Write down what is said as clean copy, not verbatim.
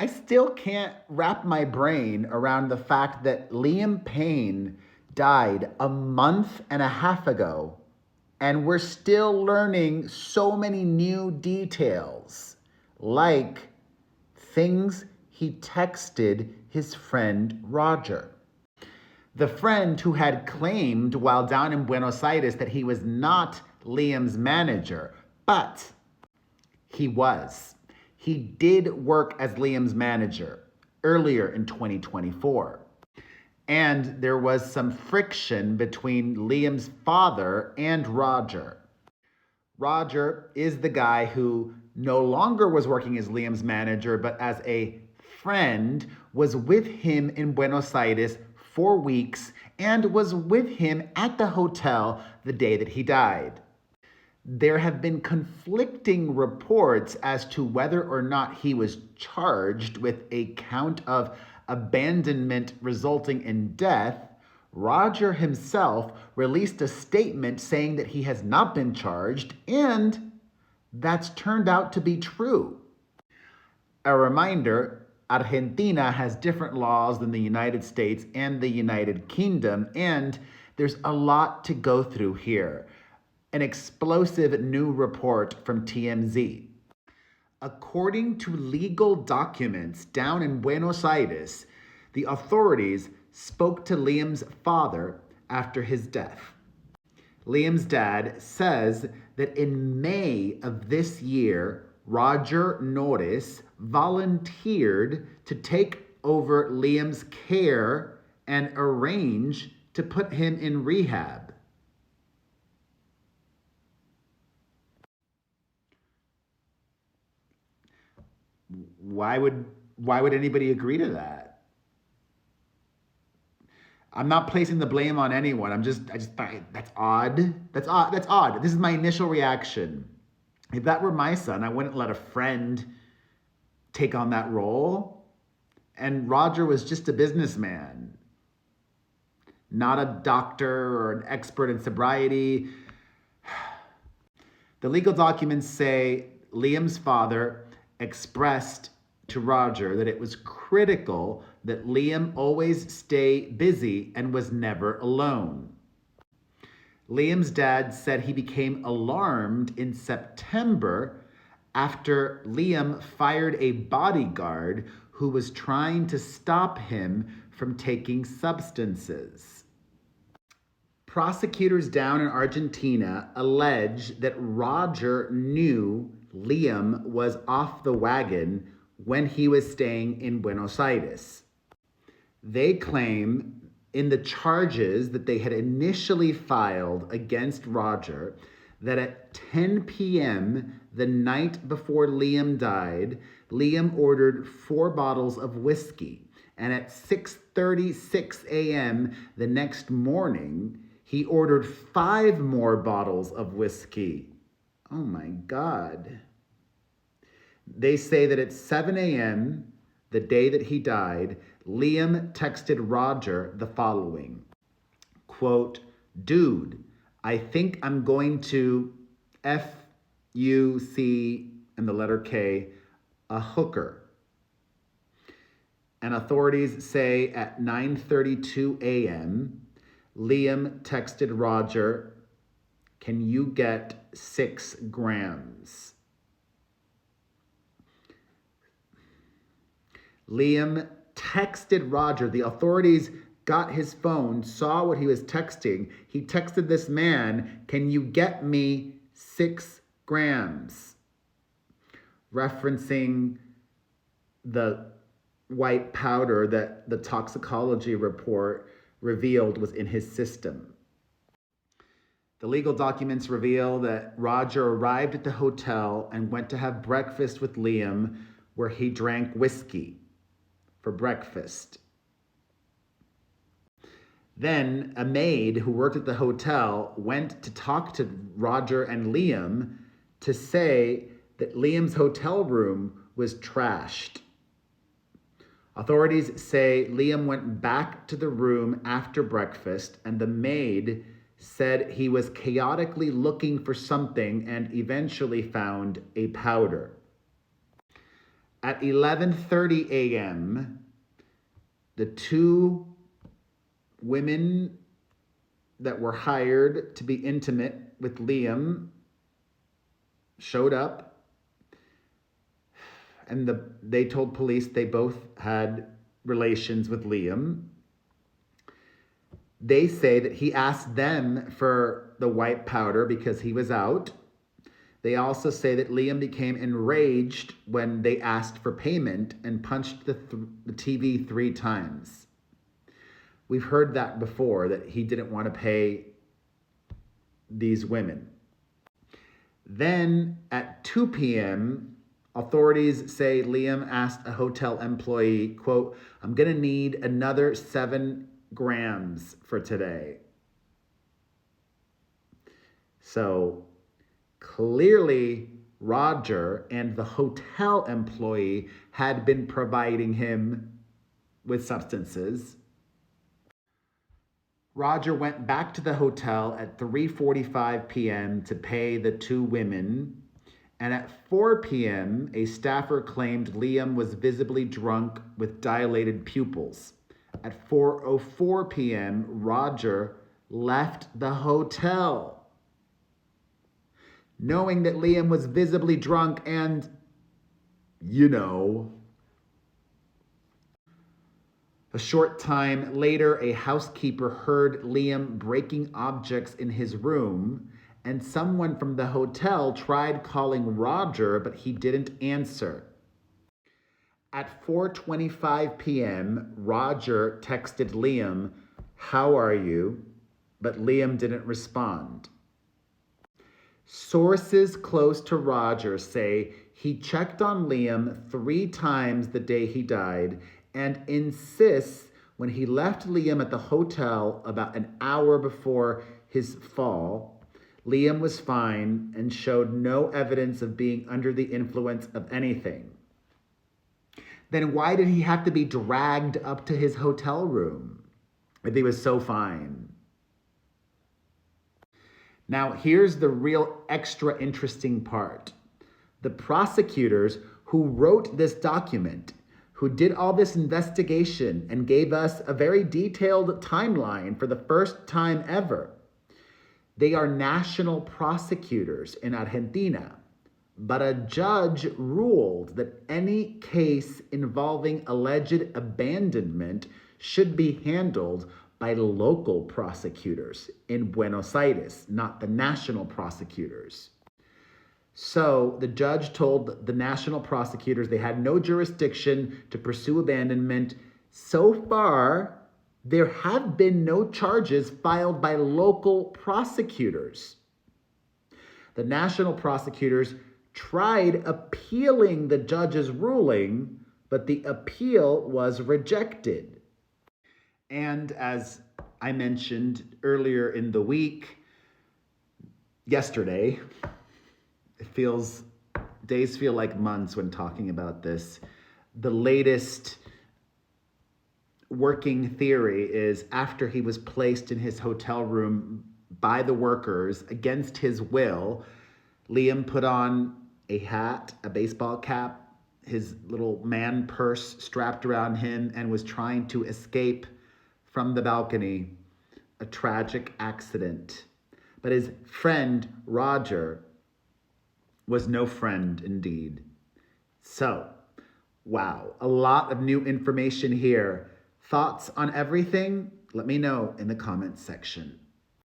I still can't wrap my brain around the fact that Liam Payne died a month and a half ago, and we're still learning so many new details, like things he texted his friend Roger. The friend who had claimed while down in Buenos Aires that he was not Liam's manager, but he was. He did work as Liam's manager earlier in 2024. And there was some friction between Liam's father and Roger. Roger is the guy who no longer was working as Liam's manager, but as a friend, was with him in Buenos Aires for weeks and was with him at the hotel the day that he died. There have been conflicting reports as to whether or not he was charged with a count of abandonment resulting in death. Roger himself released a statement saying that he has not been charged, and that's turned out to be true. A reminder, Argentina has different laws than the United States and the United Kingdom, and there's a lot to go through here. An explosive new report from TMZ. According to legal documents down in Buenos Aires, the authorities spoke to Liam's father after his death. Liam's dad says that in May of this year, Roger Norris volunteered to take over Liam's care and arrange to put him in rehab. Why would anybody agree to that? I'm not placing the blame on anyone. I just that's odd. That's odd. That's odd. This is my initial reaction. If that were my son, I wouldn't let a friend take on that role. And Roger was just a businessman, not a doctor or an expert in sobriety. The legal documents say Liam's father expressed to Roger that it was critical that Liam always stay busy and was never alone. Liam's dad said he became alarmed in September after Liam fired a bodyguard who was trying to stop him from taking substances. Prosecutors down in Argentina allege that Roger knew Liam was off the wagon when he was staying in Buenos Aires. They claim in the charges that they had initially filed against Roger that at 10 p.m. the night before Liam died, Liam ordered 4 bottles of whiskey. And at 6:36 a.m. the next morning, he ordered 5 more bottles of whiskey. Oh my God. They say that at 7 a.m., the day that he died, Liam texted Roger the following, quote, "Dude, I think I'm going to F-U-C and the letter K, a hooker." And authorities say at 9:32 a.m., Liam texted Roger, "Can you get 6 grams?" Liam texted Roger. The authorities got his phone, saw what he was texting. He texted this man, "Can you get me 6 grams?" Referencing the white powder that the toxicology report revealed was in his system. The legal documents reveal that Roger arrived at the hotel and went to have breakfast with Liam, where he drank whiskey for breakfast. Then a maid who worked at the hotel went to talk to Roger and Liam to say that Liam's hotel room was trashed. Authorities say Liam went back to the room after breakfast, and the maid said he was chaotically looking for something and eventually found a powder. At 11:30 a.m., the two women that were hired to be intimate with Liam showed up, and they told police they both had relations with Liam. They say that he asked them for the white powder because he was out. They also say that Liam became enraged when they asked for payment and punched the TV 3 times. We've heard that before, that he didn't want to pay these women. Then at 2 p.m., authorities say Liam asked a hotel employee, quote, "I'm going to need another 7 grams for today." So clearly, Roger and the hotel employee had been providing him with substances. Roger went back to the hotel at 3:45 p.m. to pay the two women. And at 4 p.m., a staffer claimed Liam was visibly drunk with dilated pupils. At 4:04 p.m., Roger left the hotel, knowing that Liam was visibly drunk and, A short time later, a housekeeper heard Liam breaking objects in his room, and someone from the hotel tried calling Roger, but he didn't answer. At 4:25 p.m., Roger texted Liam, "How are you?" But Liam didn't respond. Sources close to Roger say he checked on Liam 3 times the day he died and insists when he left Liam at the hotel about an hour before his fall, Liam was fine and showed no evidence of being under the influence of anything. Then why did he have to be dragged up to his hotel room if he was so fine? Now, here's the real extra interesting part. The prosecutors who wrote this document, who did all this investigation and gave us a very detailed timeline for the first time ever, they are national prosecutors in Argentina. But a judge ruled that any case involving alleged abandonment should be handled by local prosecutors in Buenos Aires, not the national prosecutors. So the judge told the national prosecutors they had no jurisdiction to pursue abandonment. So far, there have been no charges filed by local prosecutors. The national prosecutors tried appealing the judge's ruling, but the appeal was rejected. And as I mentioned earlier in the week, yesterday, days feel like months when talking about this. The latest working theory is after he was placed in his hotel room by the workers against his will, Liam put on a hat, a baseball cap, his little man purse strapped around him, and was trying to escape from the balcony. A tragic accident. But his friend, Roger, was no friend indeed. So, wow, a lot of new information here. Thoughts on everything? Let me know in the comments section.